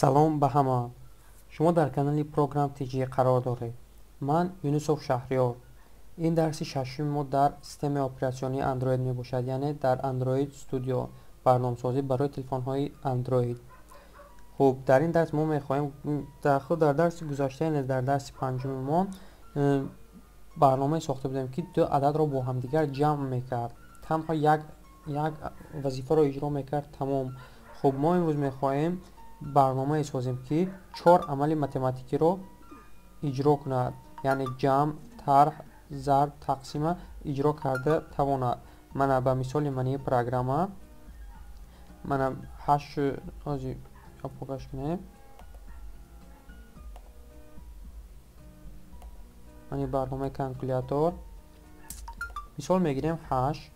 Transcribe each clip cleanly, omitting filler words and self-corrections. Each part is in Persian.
салом ба ҳама. Шумо дар канали программ TG қарор доред. Ман Юнусов Шаҳриёр. Ин дарси шашуми мо дар системаи оператсионии Android мебошад, яъне дар Android Studio барномасозӣ барои телефонҳои Android. хуб, дар ин дарс мо мехоҳем дар дарси гузашта, яъне дар дарси панҷуми мо барномае сохта будем ки ду ададро бо ҳамдигар ҷамъ мекард. Танҳо як вазифаро иҷро мекард тамом. хуб, мо имрӯз мехоҳем барномае созем ки 4 амали математикиро иҷро кунад, яъне ҷамъ, тарҳ, зарб, тақсима иҷро карда тавонад. Мана ба мисоли мании программа мана 8 покаш кунем. мани барномаи калькулятор мисол мегирем 8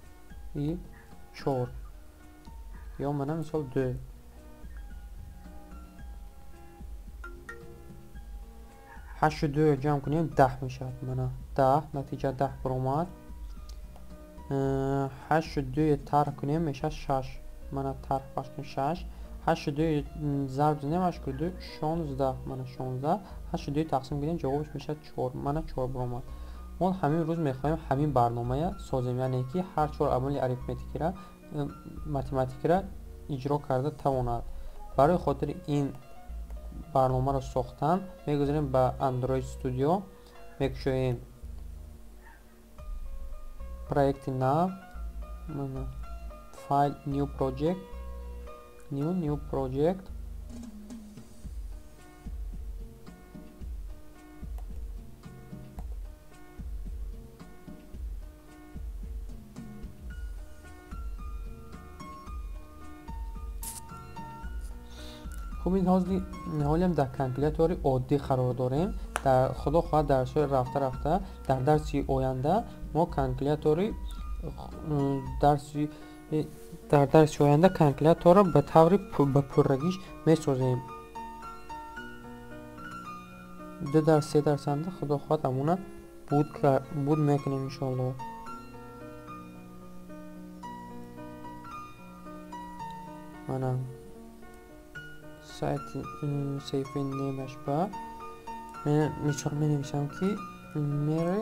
и 4 ё мана мисол 2. ҳашту ду ҷамъ кунем 10 мешавад. Мана 10, натиҷа 10 баромад. 82 тарҳ кунем мешавад 6. Мана тарҳ паш кунем 6. 82 зарб занем 82 16. Мана 16. 82 тақсим кунем ҷавобаш мешавад 4. Мана 4 баромад. мо ҳамин рӯз мехоҳем ҳамин барномая созем, яъне ки ҳар 4 амали арифметикира математикира иҷро карда тавонад. барои хотири ин барномаро сохтан мегузарем ба Android Studio, мекушоем проекти нав, файл new project. хуб, ин ҳолиам дар калькулятори оддӣ қарор дорем. Худо хоҳад дарсҳои рафта дар дарси оянда мо калькуляторро ба таври ба пуррагиш месозем. 2 дар 3 дарсанда худо хоҳад амуна буд мекунем иншоалло. мана сайти сейфи немаш ба мисол менависам ки мере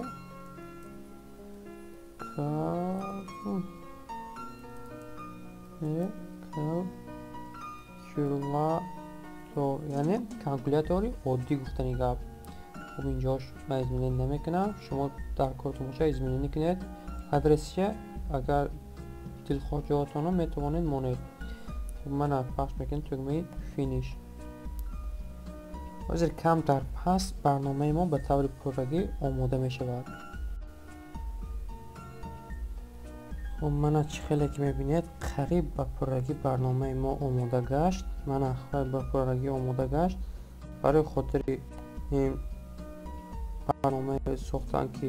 калкулятор, яъне калкулятори оддӣ гуфтани гап. хуб, инҷош ман изменӣ намекунам. шумо дар кортомоша изменӣ кунед. адресия агар дилхоҳ ҷоатона метавонед монед. хуб, мана пахш мекунем тугмаи финиш. ҳозир камтар пас барномаи мо ба таври пуррагӣ омода мешавад. хуб, мана чӣ хеле ки мебинед қариб ба пуррагӣ барномаи мо омода гашт. мана қариб ба пуррагӣ омода гашт. барои хотири ин барномаи сохтан ки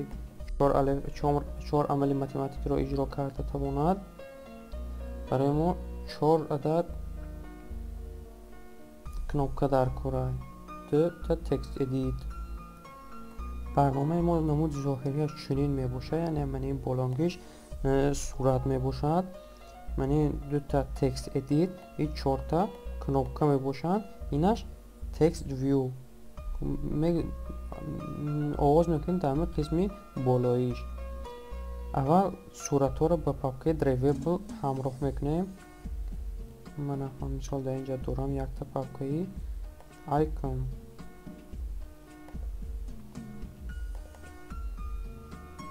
4 амали математикиро иҷро карда тавонад, барои мо 4 адад кнопка дар кора. та текст edit. барномаи мо намуди зоҳирияш чунин мебошад, яъне мани болонгиш сурат мебошад. мани 2 текст edit и 4 кнопка мебошанд. инаш текст view. оғоз мекунем дар ҳамин қисми болоиш. аввал суратҳоро ба папкаи Drivable ҳамроҳ мекунем. мана мисол дар инҷа дорам якта папкаи icon.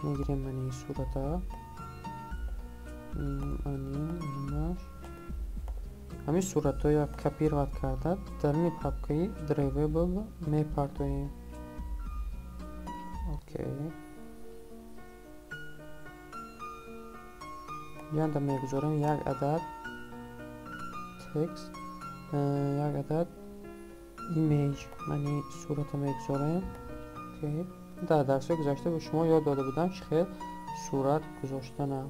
мегирем мани сурата ҳамин суратҳоя копировать карда дар ин папкаи Drivable мепартоем. окей, янда мегузорем як адад текст, як адад image. мани сурата мегузорем. окей, дар дарсҳои гузашта ба шумо ёд дода будам чӣ хел сурат гузоштанам.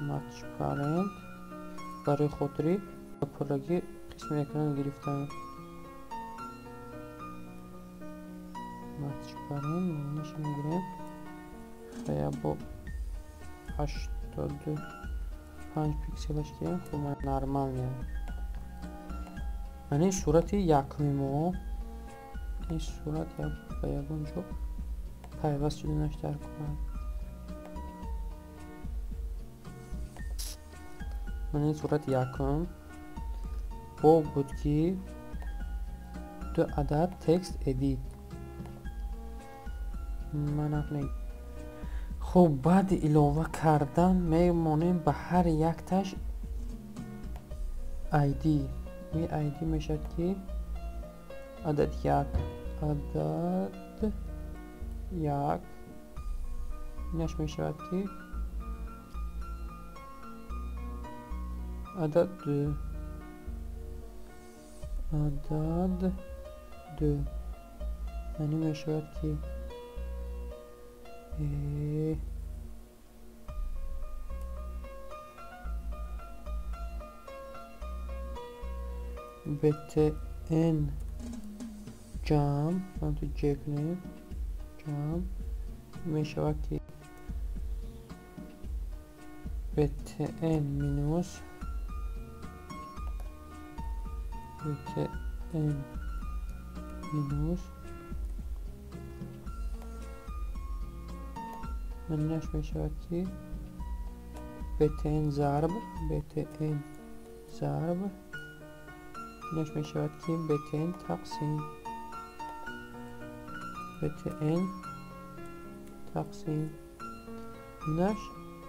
match parent барои хотири ба пуррагӣ қисми экран гирифтам. match parent маънош мегирем хая бо 82 5 پیکسلش گیرم. خب من نرمال میام. من این صورتی یکمیمو این صورت یا با یگونجا پیوست شده نشتر کنم. من این صورت یکم با بود که 2 عدد تکست ادیت من اپلی. خب بعد علاوه کردن میمونیم به هر یک تاش آیدی. این آیدی میشد که عدد یک اینش میشود که عدد دو یعنی میشود که بت ان جام من تو جکنه جام میشود که بت ان مینوس بت ان مینوس منش میشود که بت ان ضرب بت ان ضرب اینش میشود که بت ان تقسیم بت ان تقسیم اینش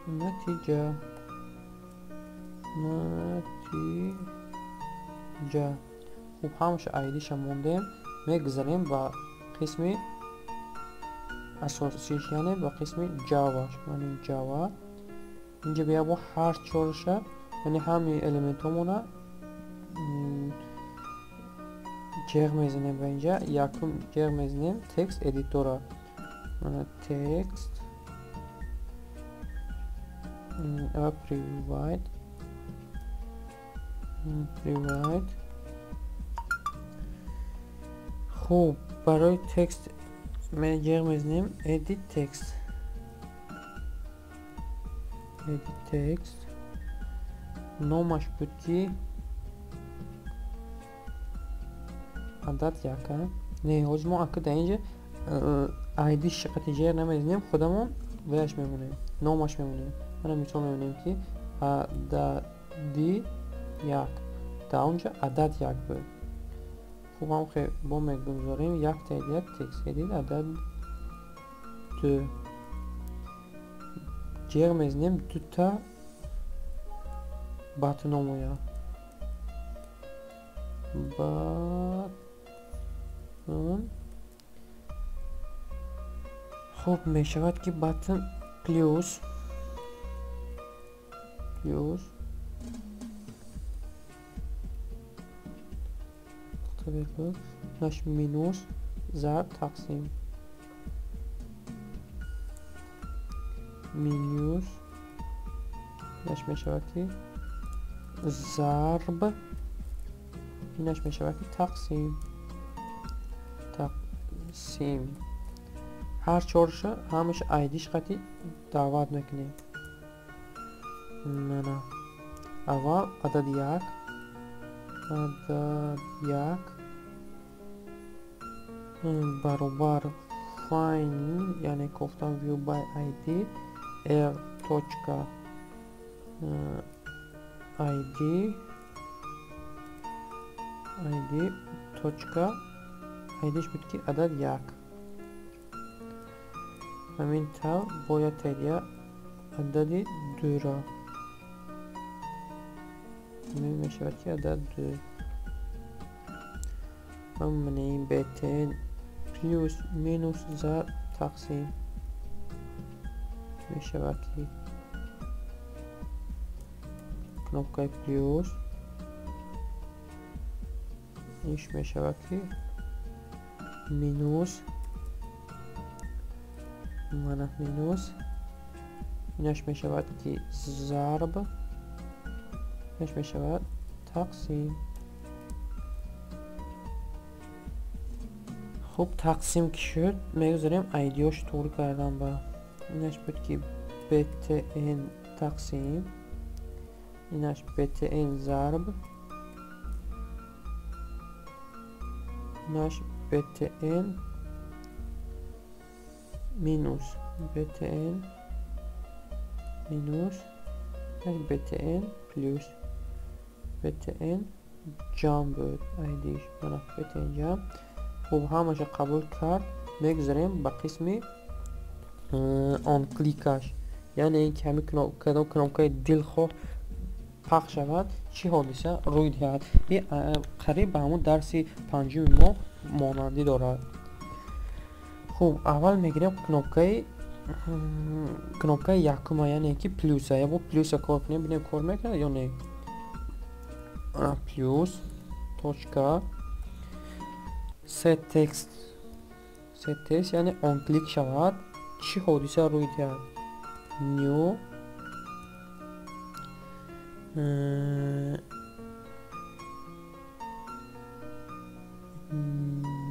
نتیجه خوب همش آیدیش موندیم. میگذاریم با قسم اساسیش یعنی با قسم جاواش. من این جاوا اینجا بیا با هر چورشه یعنی همین الیمنت همونه جغ میزنیم و اینجا یکم جغ میزنیم تکست ادیتورا. من تکست provide خوب برای تکست جغ میزنیم edit text نامش بود که عدد یکه نه حاج ما اکه در اینجا آیدی شقتی جغ نمیزنیم خودمون ویش میمونیم نامش میمونیم. من مثال میمونیم که عددی یک در اونجا عدد یک بود. خوب هم خیلی با میگذاریم یک تا یک تکست edit عدد دو جغ میزنیم دو تا باتن همویا باتن. خوب میشود که باتن پلیوس نش مینوس ضرب تقسیم مینوس نش میشود که ضرب اینش میشود که تقسیم هر چورشه همش آیدیش قطعی دعوت میکنیم. نه اول عدد یک برابر find یعنی گفتم view by id r точка id точка idش بود که عدد یک همین طور باید تریا عدد دو را میشود که عدد دو همون این بتن پلیوس مینوس ضرب تقسیم میشود که knopka پلیوس اینش میشود که مینوس منه مینوس اینش میشود که ضرب اینش میشود تقسیم. خب تقسیم که شد میگذاریم ایدیاش طور کردم با اینش بود که بت ان تقسیم اینش btn ضرب اینش btn minus btn minus btn plus btn جام بود ایدیش بنا btn جام. خوب همش قبول کرد. میگذاریم به قسم آن کلیکش، یعنی این که همین کنومکای دل خو پخش شود چی حادثه روی دهد. این قریب به همون درسی پنجم ما مانندی دارد. خوب اول میگیریم کنومکای یکم، یعنی که پلوسه، یا با پلوس کار کنیم ببینیم کار میکنه یا نه. پلوس توچکا set text یعنی آن کلیک شود چی حادثه روی دهد. نیو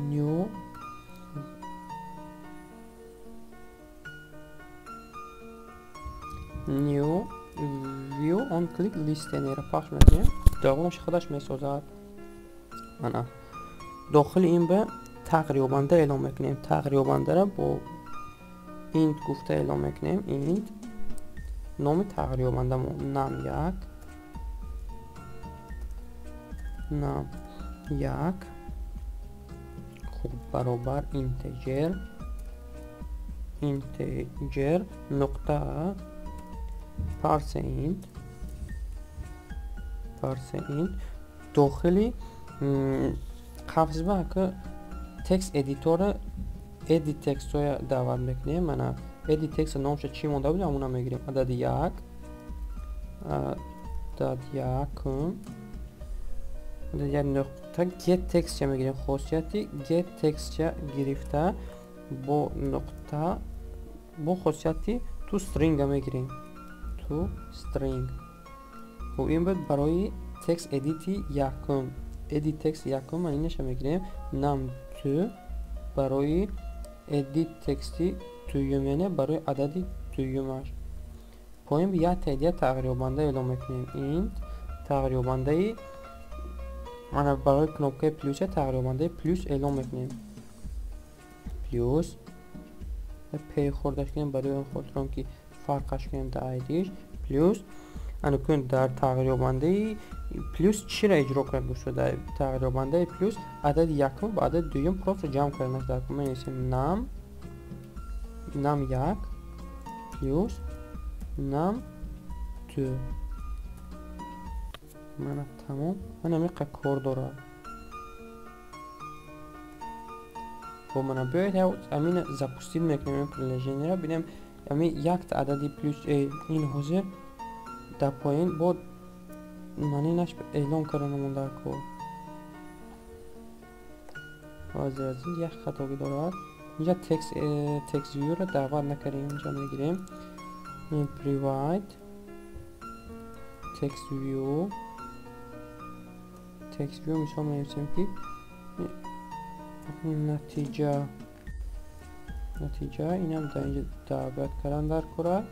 نیو نیو ویو آن کلیک لیست را پخش میکنیم. دومش خودش میسازد. انا داخل این به تقریبانده اعلام میکنیم. تقریبانده را با این گفته اعلام میکنیم. این نام تقریبانده نام یک خوب برابر اینتجر نقطه پرسنت داخلی قفز به که تکست ادیتور ادیت تکست های دعوت میکنیم. من ادیت تکست نامش چی مونده بود همونه میگیریم. عدد یکم عدد یک نقطه get text چه میگیریم. خاصیتی get text چه گرفته با نقطه با خاصیتی تو string میگیریم. تو string و این بود برای تکست ادیتی یکم. ادیت تکست یکم من اینش میگیریم. نم تو برای ادیت تکستی دویمه برای عددی دویمش. پایین بیا تعدیه تقریبانده اعلام میکنیم. این تقریبانده من برای کنوپکای پلوس تقریبانده پلوس اعلام میکنیم. پلوس پی خوردش کنیم برای اون خاطرم که فرقش کنیم در ایدیش. پلوس انا کن در تقریبانده پلوس چی را اجرا کرد باشد. در تقریبانده پلوس عدد یکم با عدد دویم پروف رو جمع کردنش در کن می‌نویسیم نم یک پلوس نم دو. من تمام من همیقه کار دارم. با من بیاید همین زپوستید میکنیم پلیجینی را بینیم همین یک عددی پلوس این حاضر در پایین بود معنی نش اعلام کردنمون در کار. حاضر از این یک خطاگی دارد. اینجا تکس ویو را دعوت نکردیم. اینجا میگیریم این پریوایت تکس ویو مثال می‌نویسیم که نتیجه اینم در اینجا دعوت کردن در کره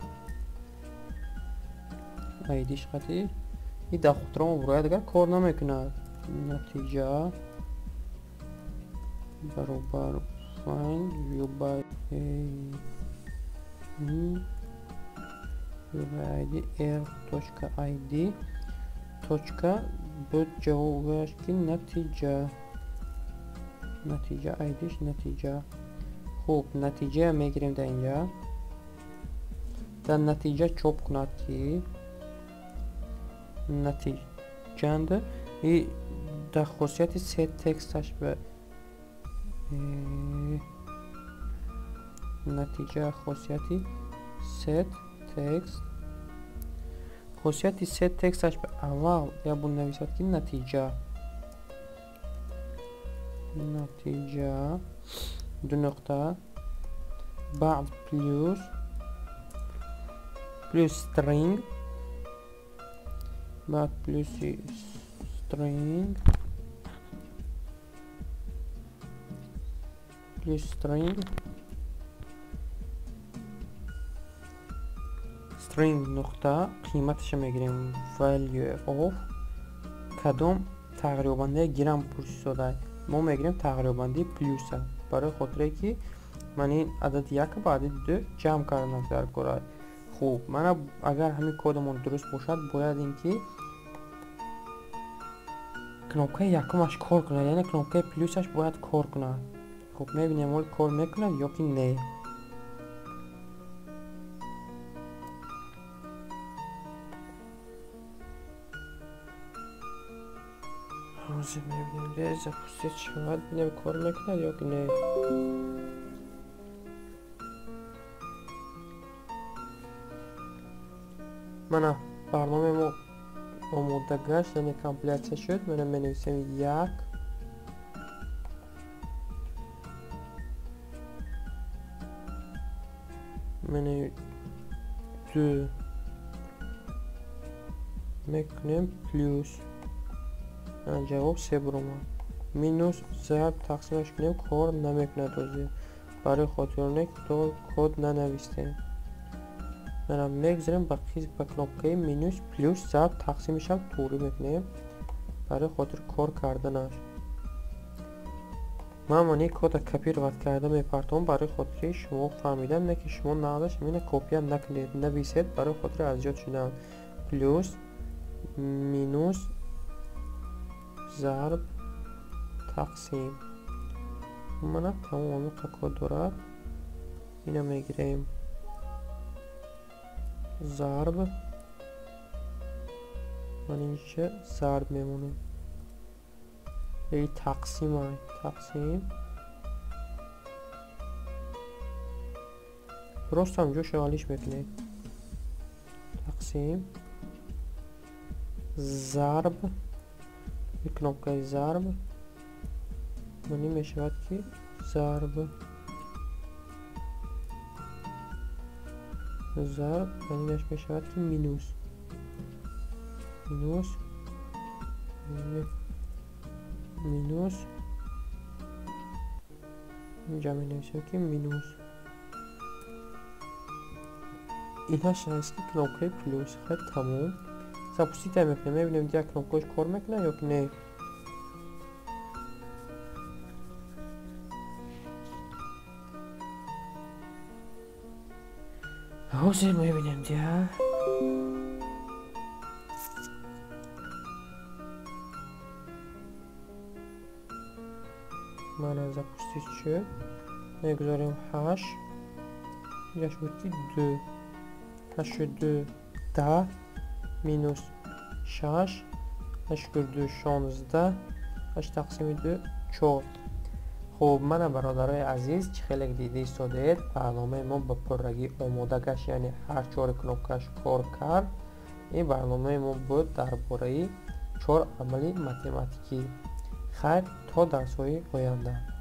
ایدیش خطی این در خطرام برای دیگر کار نمیکند. نتیجه برابر find view by id air.id точка بود جوابش که نتیجه ایدیش نتیجه. خوب نتیجه میگیریم در اینجا. در نتیجه چوب کند که نتیجه چنده این در خاصیت ست تکستش به نتیجه خاصیتی ست تکست خاصیتی ست تکستش به اول یا بون نویسد که نتیجه دو نقطه بعد پلوس string بعد پلوس string string نقطه قیمتش میگیریم value of کدوم تقریبانده گرم پرسیز شده ما میگیریم تقریبانده پلیوس برای خاطر که من این عدد یک با عدد دو جمع کردم در گروه. خوب من اگر همین کدمون درست باشد باید اینکه کنوپکه یکمش کار کنه یعنی کنوپکه پلیوسش باید کار کنه. خب میبینیم اول کار میکنه یا که نه. روزی میبینیم ریزه پوستید شود بینیم کار میکنه یا که نه. من برنامه ما آماده گشت یعنی کامپلیت شد. من منویسیم یک من دو میکنیم پلیوس جواب سه برمان مینوس ضرب تقسیمش کنیم کار نمیکنه توضیح برای خاطر تو کد ننویسته. من میگذاریم با کنوپکه مینوس پلیوس ضرب تقسیمش هم توری میکنیم برای خاطر کار کردنش. من منی کد کپی رو کرده میپرتم برای خاطر شما فهمیدم نه که شما نادش مینه کپی هم نکنید نویسید برای خاطر اذیت شدن. پلیوس مینوس ضرب تقسیم من تمام کد دارد اینو میگیریم ضرب من اینجا ضرب میمونه ای تقسیم های تقسیم درست هم جو شغالیش میکنه تقسیم ضرب یک کنوپکه ضرب منی میشود که ضرب ضرب منیش میشود که مینوس مینوس مینوس اینجا می نویسیم که مینوس اینها شنست که کنوپکه پلیوس خیلی تموم سپوسی تا میکنیم میبینیم دیگه کنوپکهش کار میکنه یا که نه. حوزه میبینیم دیگه من از پوستیش شد میگذاریم 8 اینجا شد که 2 8 شد 2 10 مینوس 6 8 کرد 2 16 8 تقسیم 2 4. خب من برادرای عزیز چه خیلی دیدی استادید برنامه ما با پررگی آماده گشت یعنی هر 4 کنوپکهش کار کرد. این برنامه ما بود درباره 4 عملی متماتیکی. خیر تا درس‌های آینده.